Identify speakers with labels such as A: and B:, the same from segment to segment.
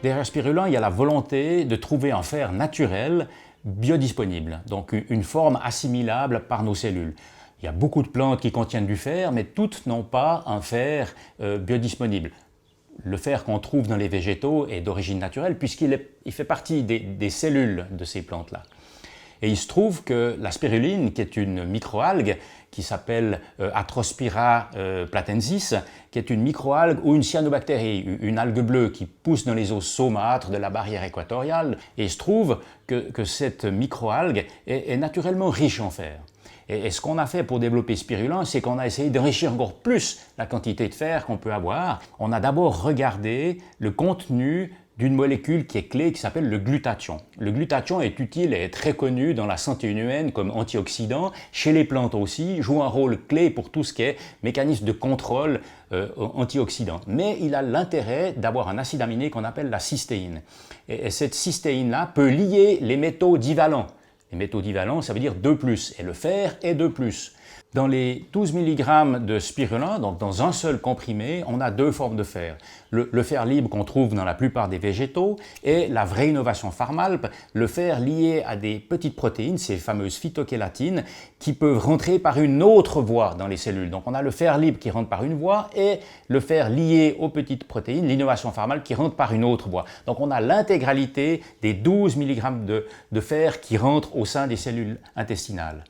A: Derrière Spirulin, il y a la volonté de trouver un fer naturel biodisponible, donc une forme assimilable par nos cellules. Il y a beaucoup de plantes qui contiennent du fer, mais toutes n'ont pas un fer biodisponible. Le fer qu'on trouve dans les végétaux est d'origine naturelle puisqu'il fait partie des cellules de ces plantes-là. Et il se trouve que la spiruline, qui est une microalgue, qui s'appelle Atrospira platensis, qui est une microalgue ou une cyanobactérie, une algue bleue qui pousse dans les eaux saumâtres de la barrière équatoriale. Et il se trouve que cette microalgue est naturellement riche en fer. Et ce qu'on a fait pour développer Spirulin, c'est qu'on a essayé d'enrichir encore plus la quantité de fer qu'on peut avoir. On a d'abord regardé le contenu d'une molécule qui est clé, qui s'appelle le glutathion. Le glutathion est utile et est très connu dans la santé humaine comme antioxydant. Chez les plantes aussi, joue un rôle clé pour tout ce qui est mécanisme de contrôle antioxydant. Mais il a l'intérêt d'avoir un acide aminé qu'on appelle la cystéine. Et cette cystéine-là peut lier les métaux divalents. Les métaux divalents, ça veut dire 2+, et le fer est 2+. Dans les 12 mg de spirulin, donc dans un seul comprimé, on a deux formes de fer. Le fer libre qu'on trouve dans la plupart des végétaux et la vraie innovation Pharmalp, le fer lié à des petites protéines, ces fameuses phytokélatines, qui peuvent rentrer par une autre voie dans les cellules. Donc on a le fer libre qui rentre par une voie et le fer lié aux petites protéines, l'innovation Pharmalp, qui rentre par une autre voie. Donc on a l'intégralité des 12 mg de fer qui rentrent au sein des cellules intestinales.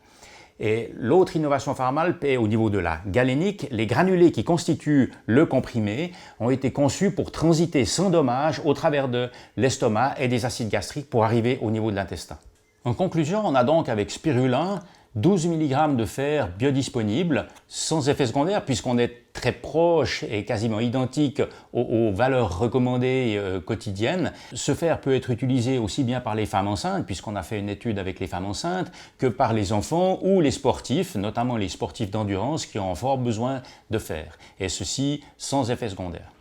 A: Et l'autre innovation Pharmalp est au niveau de la galénique. Les granulés qui constituent le comprimé ont été conçus pour transiter sans dommage au travers de l'estomac et des acides gastriques pour arriver au niveau de l'intestin. En conclusion, on a donc avec Spirulin 12 mg de fer biodisponible, sans effet secondaire, puisqu'on est très proche et quasiment identique aux valeurs recommandées quotidiennes. Ce fer peut être utilisé aussi bien par les femmes enceintes, puisqu'on a fait une étude avec les femmes enceintes, que par les enfants ou les sportifs, notamment les sportifs d'endurance qui ont fort besoin de fer, et ceci sans effet secondaire.